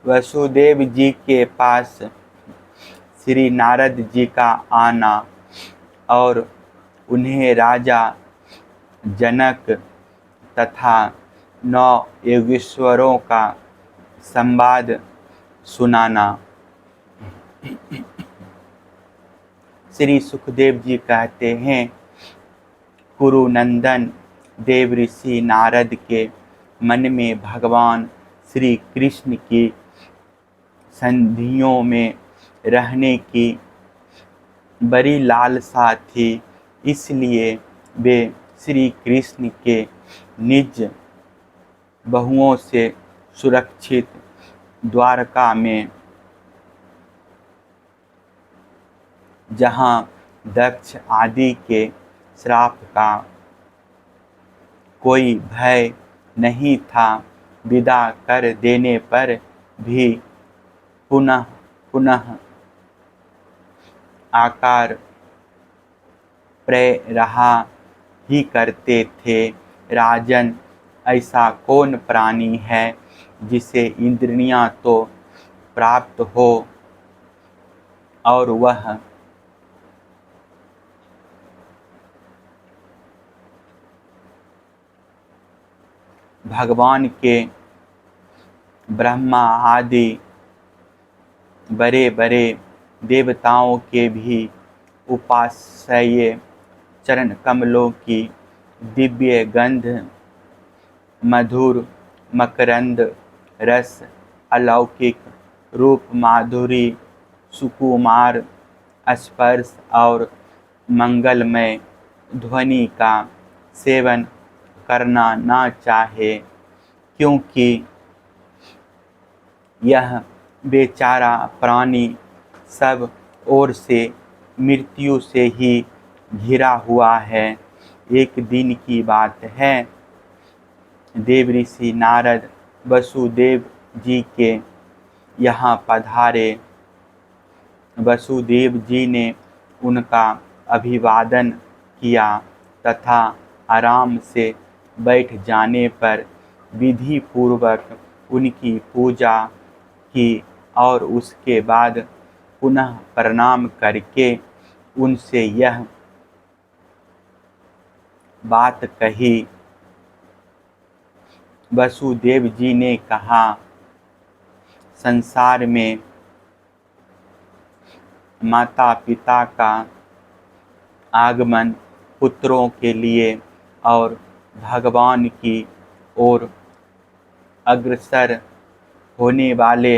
वसुदेव जी के पास श्री नारद जी का आना और उन्हें राजा जनक तथा 9 योगेश्वरों का संवाद सुनाना। श्री सुखदेव जी कहते हैं, कुरुनंदन देव ऋषि नारद के मन में भगवान श्री कृष्ण की संधियों में रहने की बड़ी लालसा थी, इसलिए वे श्री कृष्ण के निज बहुओं से सुरक्षित द्वारका में, जहाँ दक्ष आदि के श्राप का कोई भय नहीं था, विदा कर देने पर भी पुनः पुनः आकार प्रेय रहा ही करते थे। राजन, ऐसा कौन प्राणी है जिसे इंद्रियां तो प्राप्त हो और वह भगवान के ब्रह्मा आदि बड़े बड़े देवताओं के भी उपास्य चरण कमलों की दिव्य गंध, मधुर मकरंद रस, अलौकिक रूप, माधुरी, सुकुमार स्पर्श और मंगलमय ध्वनि का सेवन करना ना चाहे, क्योंकि यह बेचारा प्राणी सब ओर से मृत्यु से ही घिरा हुआ है। एक दिन की बात है, देव ऋषि नारद वसुदेव जी के यहाँ पधारे। वसुदेव जी ने उनका अभिवादन किया तथा आराम से बैठ जाने पर विधि पूर्वक उनकी पूजा की और उसके बाद पुनः प्रणाम करके उनसे यह बात कही। वसुदेव जी ने कहा, संसार में माता पिता का आगमन पुत्रों के लिए और भगवान की ओर अग्रसर होने वाले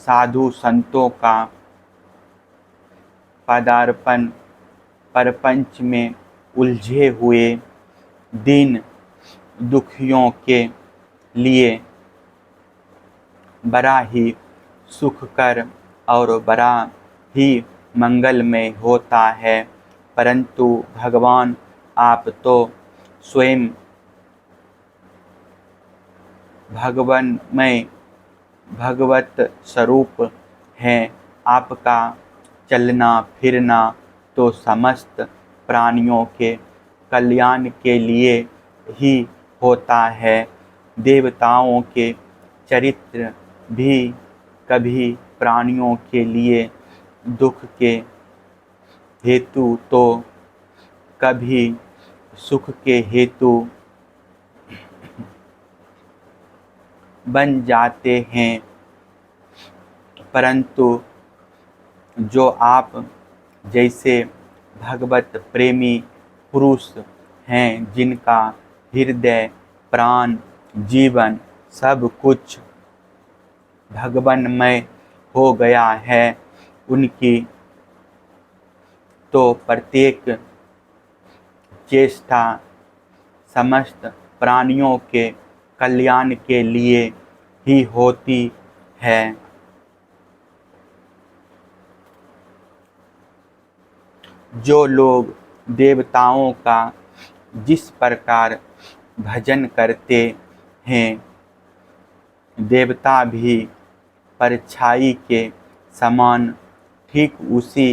साधु संतों का पदार्पण प्रपंच में उलझे हुए दीन दुखियों के लिए बड़ा ही सुखकर और बड़ा ही मंगलमय होता है। परंतु भगवान आप तो स्वयं भगवन्मय भगवत स्वरूप हैं। आपका चलना फिरना तो समस्त प्राणियों के कल्याण के लिए ही होता है। देवताओं के चरित्र भी कभी प्राणियों के लिए दुख के हेतु तो कभी सुख के हेतु बन जाते हैं, परंतु जो आप जैसे भगवत प्रेमी पुरुष हैं, जिनका हृदय प्राण जीवन सब कुछ भगवानमय हो गया है, उनकी तो प्रत्येक चेष्टा समस्त प्राणियों के कल्याण के लिए ही होती है। जो लोग देवताओं का जिस प्रकार भजन करते हैं, देवता भी परछाई के समान ठीक उसी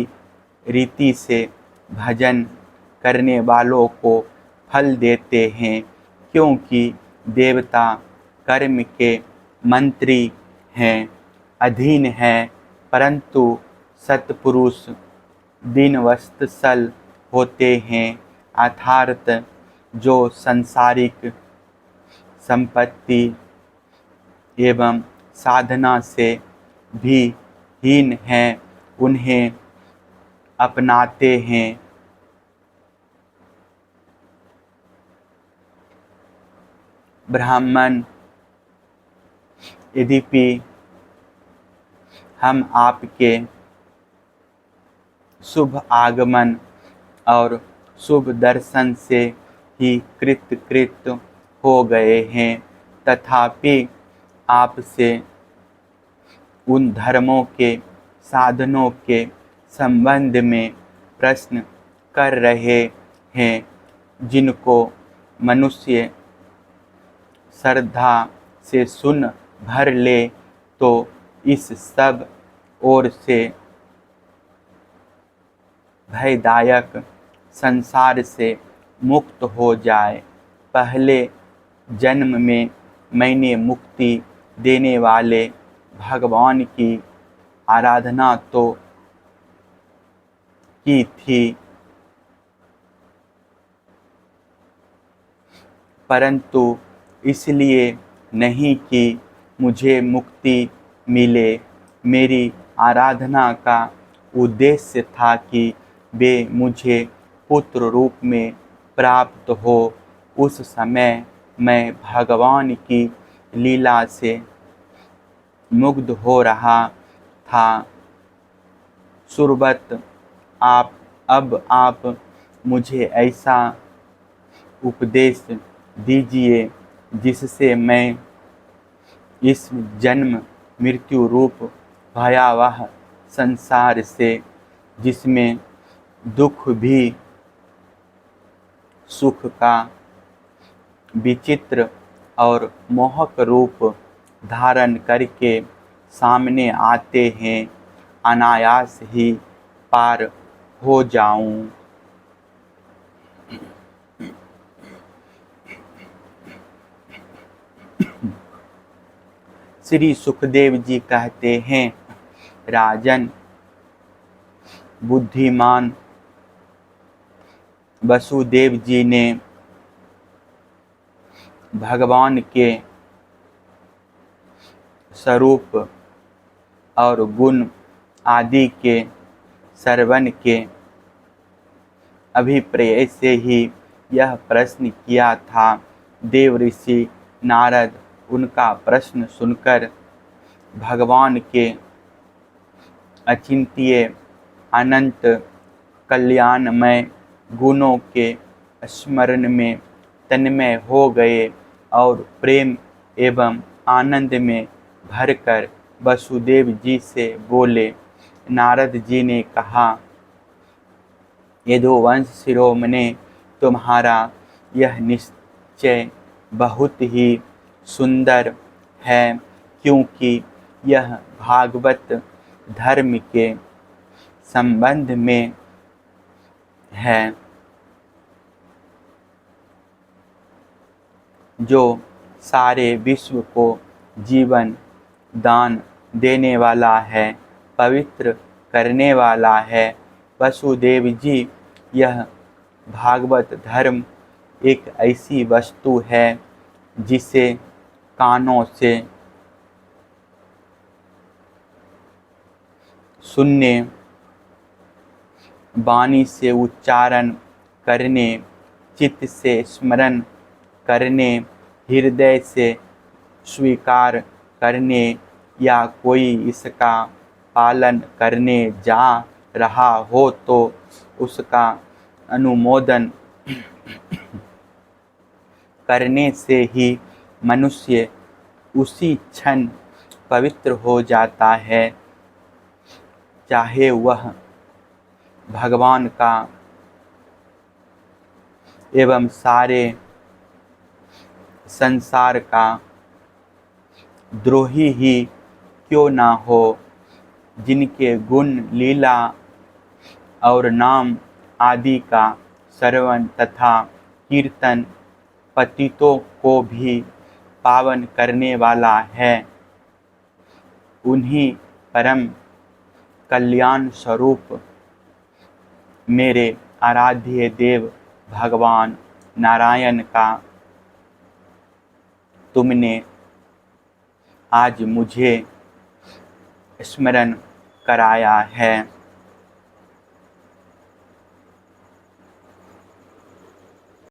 रीति से भजन करने वालों को फल देते हैं, क्योंकि देवता कर्म के मंत्री हैं, अधीन हैं, परंतु सत्पुरुष दीनवत्सल होते हैं, अर्थात जो सांसारिक संपत्ति एवं साधना से भी हीन हैं, उन्हें अपनाते हैं। ब्राह्मण, यद्यपि हम आपके शुभ आगमन और शुभ दर्शन से ही कृत हो गए हैं, तथापि आपसे उन धर्मों के साधनों के संबंध में प्रश्न कर रहे हैं जिनको मनुष्य श्रद्धा से सुन भर ले तो इस सब ओर से भयदायक संसार से मुक्त हो जाए। पहले जन्म में मैंने मुक्ति देने वाले भगवान की आराधना तो की थी, परंतु इसलिए नहीं कि मुझे मुक्ति मिले। मेरी आराधना का उद्देश्य था कि वे मुझे पुत्र रूप में प्राप्त हो। उस समय मैं भगवान की लीला से मुग्ध हो रहा था। सुरवत आप मुझे ऐसा उपदेश दीजिए जिससे मैं इस जन्म मृत्यु रूप भयावह संसार से, जिसमें दुख भी सुख का विचित्र और मोहक रूप धारण करके सामने आते हैं, अनायास ही पार हो जाऊं। श्री सुखदेव जी कहते हैं, राजन, बुद्धिमान वसुदेव जी ने भगवान के स्वरूप और गुण आदि के श्रवण के अभिप्राय से ही यह प्रश्न किया था। देव ऋषि नारद उनका प्रश्न सुनकर भगवान के अचिंत्य अनंत कल्याणमय गुणों के स्मरण में तन्मय हो गए और प्रेम एवं आनंद में भरकर वसुदेव जी से बोले। नारद जी ने कहा, यदुवंश शिरोमणे, तुम्हारा यह निश्चय बहुत ही सुंदर है, क्योंकि यह भागवत धर्म के संबंध में है, जो सारे विश्व को जीवन दान देने वाला है, पवित्र करने वाला है। वसुदेव जी, यह भागवत धर्म एक ऐसी वस्तु है जिसे कानों से सुनने, वाणी से उच्चारण करने, चित्त से स्मरण करने, हृदय से स्वीकार करने या कोई इसका पालन करने जा रहा हो तो उसका अनुमोदन करने से ही मनुष्य उसी क्षण पवित्र हो जाता है, चाहे वह भगवान का एवं सारे संसार का द्रोही ही क्यों ना हो। जिनके गुण, लीला और नाम आदि का श्रवण तथा कीर्तन पतितों को भी पावन करने वाला है, उन्हीं परम कल्याण स्वरूप मेरे आराध्य देव भगवान नारायण का तुमने आज मुझे स्मरण कराया है।